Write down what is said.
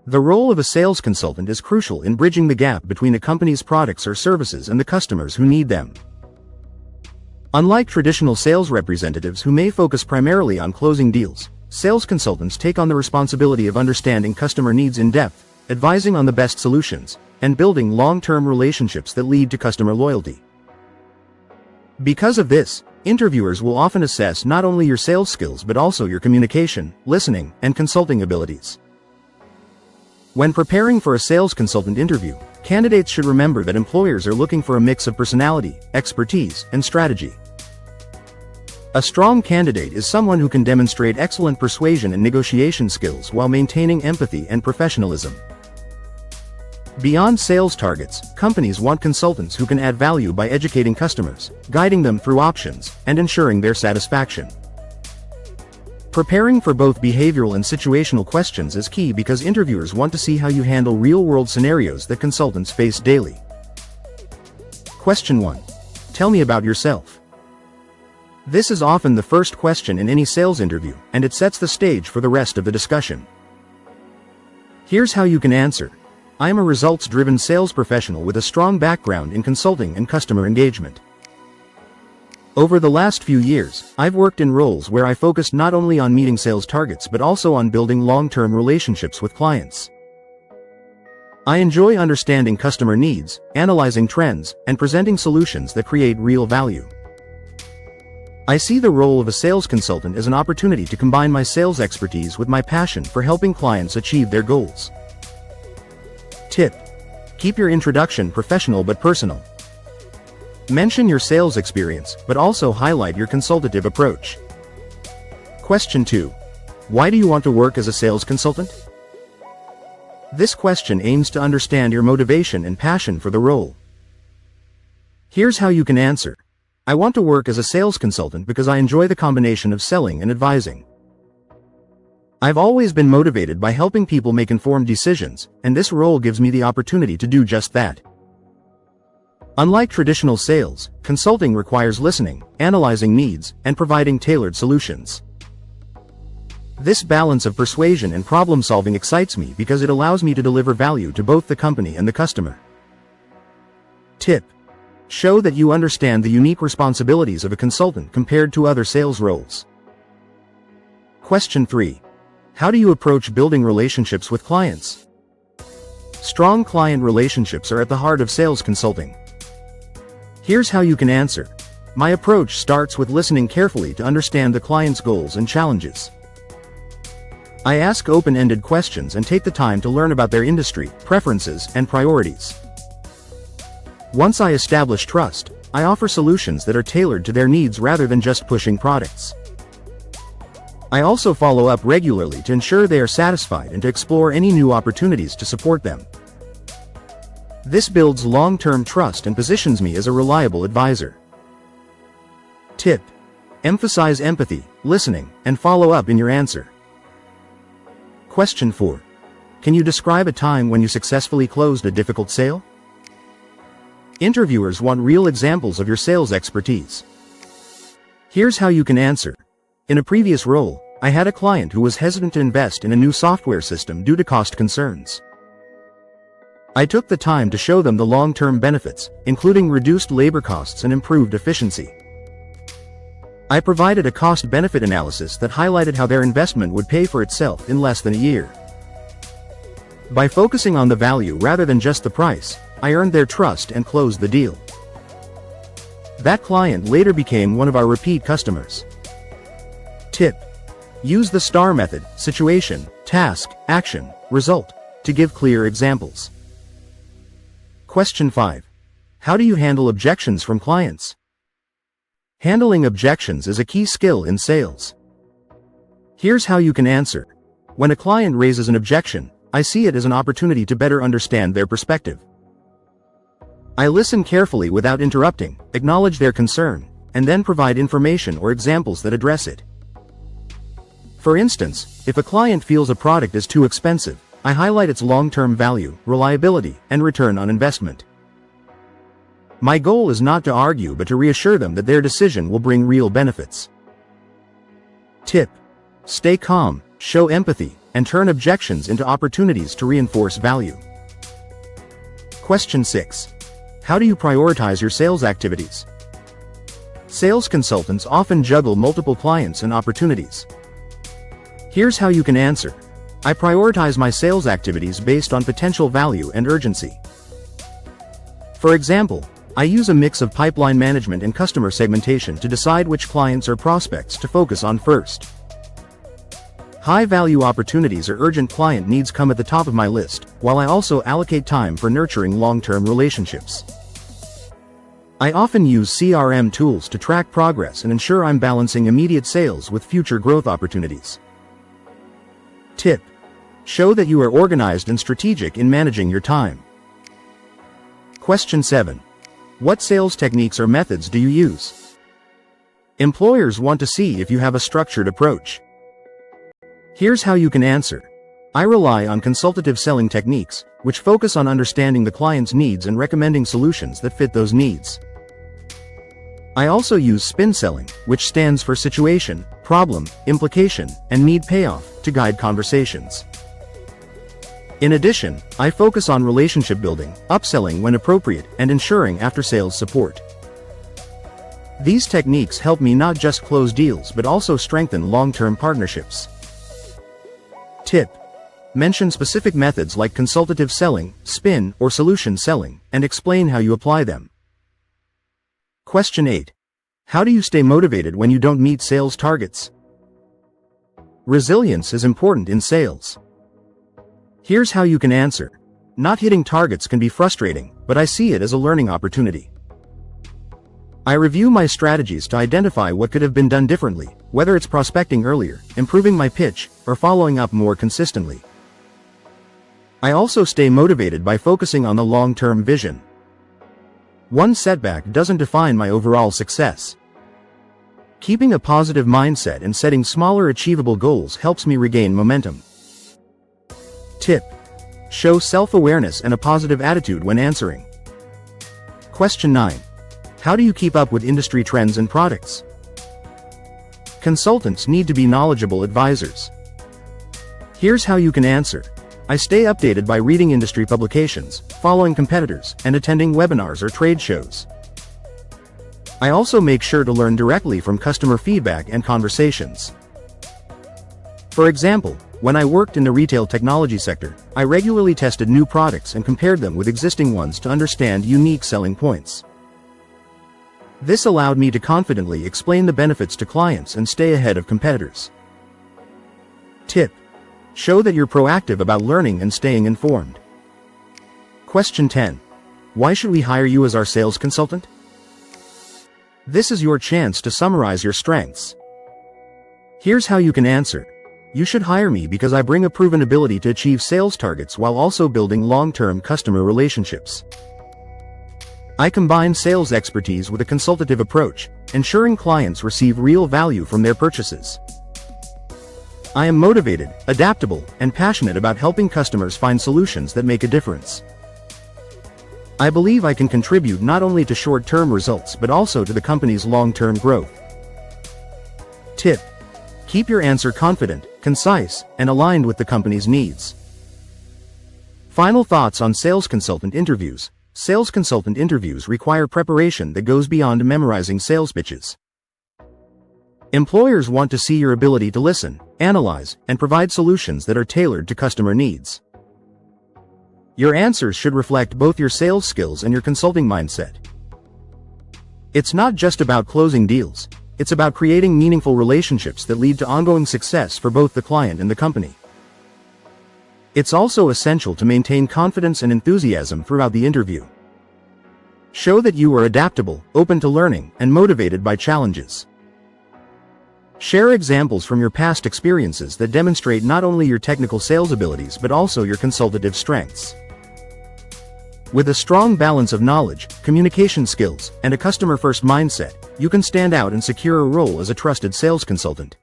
The role of a sales consultant is crucial in bridging the gap between a company's products or services and the customers who need them. Unlike traditional sales representatives who may focus primarily on closing deals, sales consultants take on the responsibility of understanding customer needs in depth, advising on the best solutions, and building long-term relationships that lead to customer loyalty. Because of this, interviewers will often assess not only your sales skills but also your communication, listening, and consulting abilities. When preparing for a sales consultant interview, candidates should remember that employers are looking for a mix of personality, expertise, and strategy. A strong candidate is someone who can demonstrate excellent persuasion and negotiation skills while maintaining empathy and professionalism. Beyond sales targets, companies want consultants who can add value by educating customers, guiding them through options, and ensuring their satisfaction. Preparing for both behavioral and situational questions is key because interviewers want to see how you handle real-world scenarios that consultants face daily. Question 1. Tell me about yourself. This is often the first question in any sales interview, and it sets the stage for the rest of the discussion. Here's how you can answer. I am a results-driven sales professional with a strong background in consulting and customer engagement. Over the last few years, I've worked in roles where I focused not only on meeting sales targets but also on building long-term relationships with clients. I enjoy understanding customer needs, analyzing trends, and presenting solutions that create real value. I see the role of a sales consultant as an opportunity to combine my sales expertise with my passion for helping clients achieve their goals. Tip: keep your introduction professional but personal. Mention your sales experience, but also highlight your consultative approach. Question 2. Why do you want to work as a sales consultant? This question aims to understand your motivation and passion for the role. Here's how you can answer. I want to work as a sales consultant because I enjoy the combination of selling and advising. I've always been motivated by helping people make informed decisions, and this role gives me the opportunity to do just that. Unlike traditional sales, consulting requires listening, analyzing needs, and providing tailored solutions. This balance of persuasion and problem-solving excites me because it allows me to deliver value to both the company and the customer. Tip: show that you understand the unique responsibilities of a consultant compared to other sales roles. Question 3. How do you approach building relationships with clients? Strong client relationships are at the heart of sales consulting. Here's how you can answer. My approach starts with listening carefully to understand the client's goals and challenges. I ask open-ended questions and take the time to learn about their industry, preferences, and priorities. Once I establish trust, I offer solutions that are tailored to their needs rather than just pushing products. I also follow up regularly to ensure they are satisfied and to explore any new opportunities to support them. This builds long-term trust and positions me as a reliable advisor. Tip: emphasize empathy, listening, and follow up in your answer. Question 4. Can you describe a time when you successfully closed a difficult sale? Interviewers want real examples of your sales expertise. Here's how you can answer. In a previous role, I had a client who was hesitant to invest in a new software system due to cost concerns. I took the time to show them the long-term benefits, including reduced labor costs and improved efficiency. I provided a cost-benefit analysis that highlighted how their investment would pay for itself in less than a year. By focusing on the value rather than just the price, I earned their trust and closed the deal. That client later became one of our repeat customers. Tip: use the STAR method, situation, task, action, result, to give clear examples. Question 5. How do you handle objections from clients? Handling objections is a key skill in sales. Here's how you can answer. When a client raises an objection, I see it as an opportunity to better understand their perspective. I listen carefully without interrupting, acknowledge their concern, and then provide information or examples that address it. For instance, if a client feels a product is too expensive, I highlight its long-term value, reliability, and return on investment. My goal is not to argue but to reassure them that their decision will bring real benefits. Tip: stay calm, show empathy, and turn objections into opportunities to reinforce value. Question 6. How do you prioritize your sales activities? Sales consultants often juggle multiple clients and opportunities. Here's how you can answer. I prioritize my sales activities based on potential value and urgency. For example, I use a mix of pipeline management and customer segmentation to decide which clients or prospects to focus on first. High-value opportunities or urgent client needs come at the top of my list, while I also allocate time for nurturing long-term relationships. I often use CRM tools to track progress and ensure I'm balancing immediate sales with future growth opportunities. Tip: show that you are organized and strategic in managing your time. Question 7. What sales techniques or methods do you use? Employers want to see if you have a structured approach. Here's how you can answer. I rely on consultative selling techniques, which focus on understanding the client's needs and recommending solutions that fit those needs. I also use spin selling, which stands for situation, problem, implication, and need payoff, to guide conversations. In addition, I focus on relationship building, upselling when appropriate, and ensuring after-sales support. These techniques help me not just close deals but also strengthen long-term partnerships. Tip: mention specific methods like consultative selling, spin, or solution selling, and explain how you apply them. Question 8. How do you stay motivated when you don't meet sales targets? Resilience is important in sales. Here's how you can answer. Not hitting targets can be frustrating, but I see it as a learning opportunity. I review my strategies to identify what could have been done differently, whether it's prospecting earlier, improving my pitch, or following up more consistently. I also stay motivated by focusing on the long-term vision. One setback doesn't define my overall success. Keeping a positive mindset and setting smaller achievable goals helps me regain momentum. Tip: show self-awareness and a positive attitude when answering. Question 9. How do you keep up with industry trends and products? Consultants need to be knowledgeable advisors. Here's how you can answer. I stay updated by reading industry publications, following competitors, and attending webinars or trade shows. I also make sure to learn directly from customer feedback and conversations. For example, when I worked in the retail technology sector, I regularly tested new products and compared them with existing ones to understand unique selling points. This allowed me to confidently explain the benefits to clients and stay ahead of competitors. Tip: show that you're proactive about learning and staying informed. Question 10. Why should we hire you as our sales consultant? This is your chance to summarize your strengths. Here's how you can answer. You should hire me because I bring a proven ability to achieve sales targets while also building long-term customer relationships. I combine sales expertise with a consultative approach, ensuring clients receive real value from their purchases. I am motivated, adaptable, and passionate about helping customers find solutions that make a difference. I believe I can contribute not only to short-term results but also to the company's long-term growth. Tip: keep your answer confident, concise, and aligned with the company's needs. Final thoughts on sales consultant interviews. Sales consultant interviews require preparation that goes beyond memorizing sales pitches. Employers want to see your ability to listen, analyze, and provide solutions that are tailored to customer needs. Your answers should reflect both your sales skills and your consulting mindset. It's not just about closing deals, it's about creating meaningful relationships that lead to ongoing success for both the client and the company. It's also essential to maintain confidence and enthusiasm throughout the interview. Show that you are adaptable, open to learning, and motivated by challenges. Share examples from your past experiences that demonstrate not only your technical sales abilities but also your consultative strengths. With a strong balance of knowledge, communication skills, and a customer-first mindset, you can stand out and secure a role as a trusted sales consultant.